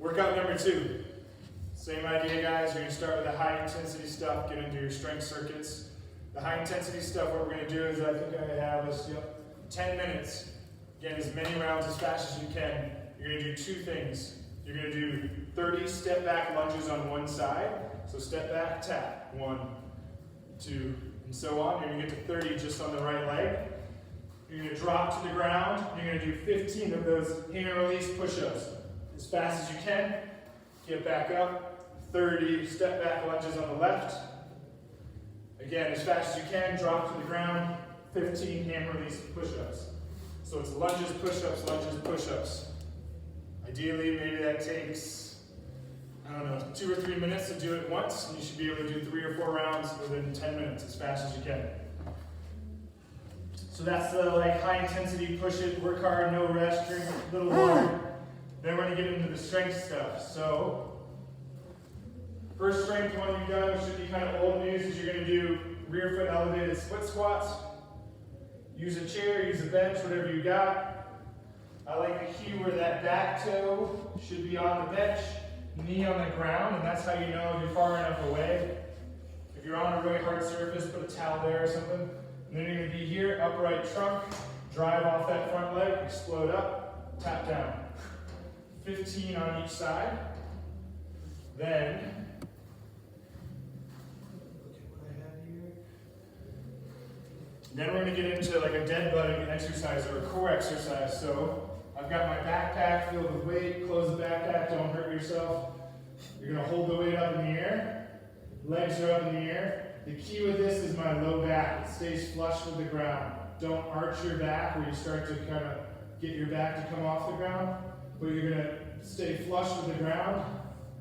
Workout number 2. Same idea, guys. You're going to start with the high intensity stuff, get into your strength circuits. The high intensity stuff, what we're going to do is, I think I have is 10 minutes. Again, as many rounds as fast as you can. You're going to do 2 things. You're going to do 30 step back lunges on one side. So step back, tap. 1, 2, and so on. You're going to get to 30 just on the right leg. You're going to drop to the ground. You're going to do 15 of those hand release push-ups. As fast as you can. Get back up. 30 step back lunges on the left. Again, as fast as you can, drop to the ground. 15 hand release push-ups. So it's lunges, push-ups, lunges, push-ups. Ideally, maybe that takes, 2 or 3 minutes to do it once, and you should be able to do 3 or 4 rounds within 10 minutes, as fast as you can. So that's the high intensity, push it, work hard, no rest, drink a little water. Then we're going to get into the strength stuff. So, first strength one you've done, which should be kind of old news, is you're going to do rear foot elevated split squats. Use a chair, use a bench, whatever you got. I like the cue where that back toe should be on the bench, knee on the ground, and that's how you know if you're far enough away. If you're on a really hard surface, put a towel there or something. And then you're going to be here, upright trunk, drive off that front leg, explode up, tap down. 15 on each side. Then, we're going to get into a dead bug exercise or a core exercise. So I've got my backpack filled with weight. Close the backpack, don't hurt yourself. You're going to hold the weight up in the air. Legs are up in the air. The key with this is my low back. It stays flush with the ground. Don't arch your back where you start to kind of get your back to come off the ground. But you're going to stay flush with the ground.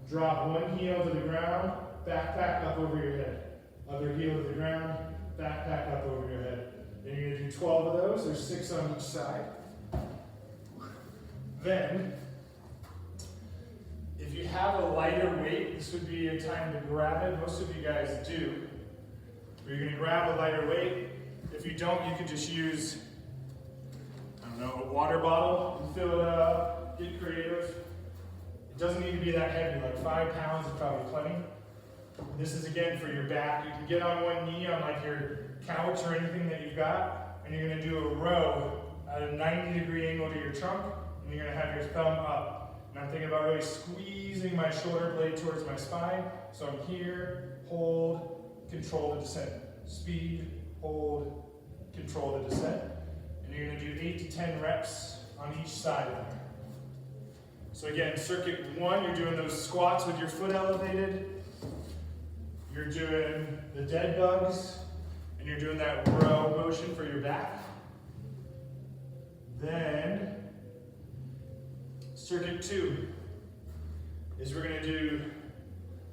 Drop one heel to the ground. Backpack up over your head. Other heel to the ground. Backpack up over your head. And you're going to do 12 of those. There's 6 on each side. Then, if you have a lighter weight, this would be a time to grab it. Most of you guys do. But you're going to grab a lighter weight. If you don't, you can just use, a water bottle and fill it up. Get creative. It doesn't need to be that heavy. 5 pounds is probably plenty. This is again for your back. You can get on one knee on your couch or anything that you've got, and you're going to do a row at a 90-degree angle to your trunk, and you're going to have your thumb up. And I'm thinking about really squeezing my shoulder blade towards my spine. So I'm here, hold, control the descent. Speed, hold, control the descent. And you're going to do 8 to 10 reps on each side of there. So again, circuit 1, you're doing those squats with your foot elevated. You're doing the dead bugs, and you're doing that row motion for your back. Then, circuit 2 is we're going to do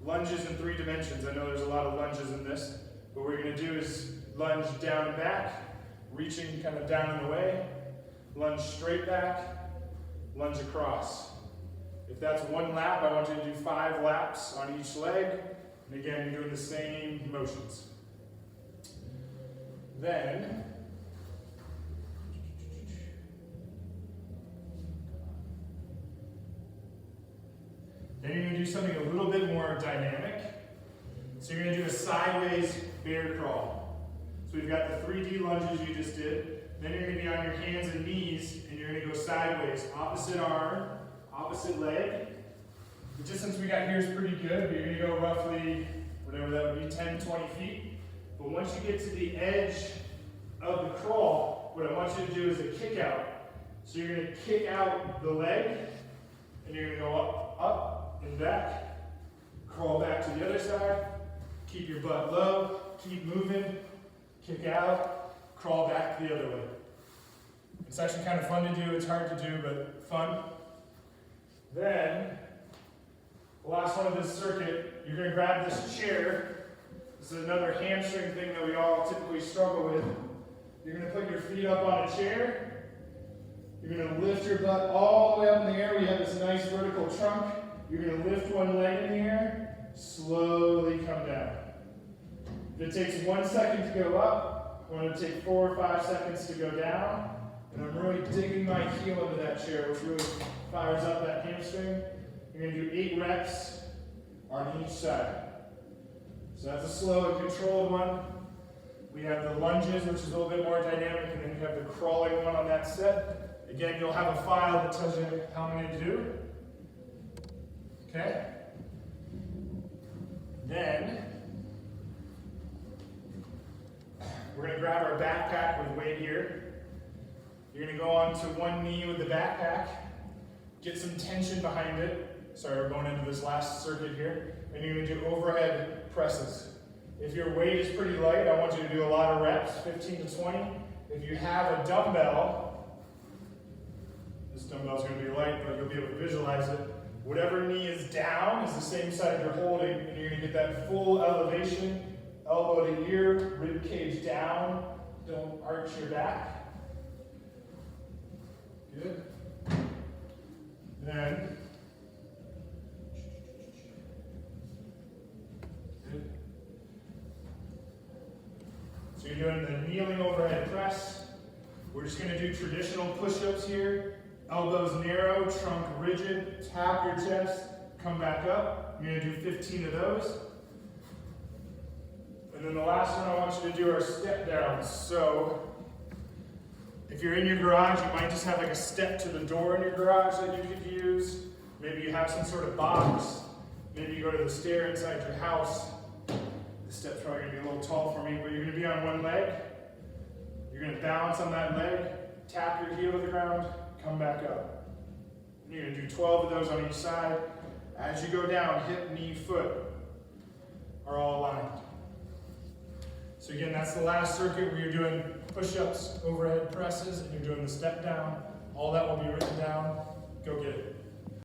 lunges in 3 dimensions. I know there's a lot of lunges in this. What we're going to do is lunge down and back, reaching kind of down and away, lunge straight back, lunge across. If that's 1 lap, I want you to do 5 laps on each leg. And again, you're doing the same motions. Then, you're going to do something a little bit more dynamic. So you're going to do a sideways bear crawl. So we've got the 3D lunges you just did. Then you're going to be on your hands and knees, and you're going to go sideways. Opposite arm, opposite leg. The distance we got here is pretty good, but you're going to go roughly, whatever that would be, 10, 20 feet. But once you get to the edge of the crawl, what I want you to do is a kick out. So you're going to kick out the leg, and you're going to go up, and back. Crawl back to the other side. Keep your butt low. Keep moving. Kick out. Crawl back the other way. It's actually kind of fun to do. It's hard to do, but fun. Then, the last one of this circuit, you're going to grab this chair. This is another hamstring thing that we all typically struggle with. You're going to put your feet up on a chair. You're going to lift your butt all the way up in the air. We have this nice vertical trunk. You're going to lift one leg in the air, slowly come down. If it takes 1 second to go up, I want it to take 4 or 5 seconds to go down. And I'm really digging my heel into that chair, which really fires up that hamstring. You're going to do 8 reps on each side. So that's a slow and controlled one. We have the lunges, which is a little bit more dynamic, and then you have the crawling one on that set. Again, you'll have a file that tells you how many to do. Okay? Then, we're going to grab our backpack with weight here. You're going to go onto one knee with the backpack, get some tension behind it. Sorry, we're going into this last circuit here. And you're going to do overhead presses. If your weight is pretty light, I want you to do a lot of reps, 15 to 20. If you have a dumbbell, this dumbbell is going to be light, but you'll be able to visualize it. Whatever knee is down is the same side you're holding, and you're going to get that full elevation, elbow to ear, rib cage down. Don't arch your back. Good. Then, good. So you're doing the kneeling overhead press. We're just going to do traditional push-ups here. Elbows narrow, trunk rigid, tap your chest, come back up. You're going to do 15 of those. And then the last one I want you to do are step downs. So if you're in your garage, you might just have like a step to the door in your garage that you could use. Maybe you have some sort of box. Maybe you go to the stair inside your house. The step's probably going to be a little tall for me, but you're going to be on one leg. You're going to balance on that leg, tap your heel to the ground, come back up. And you're going to do 12 of those on each side. As you go down, hip, knee, foot are all aligned. So again, that's the last circuit where you're doing push-ups, overhead presses, and you're doing the step down. All that will be written down. Go get it.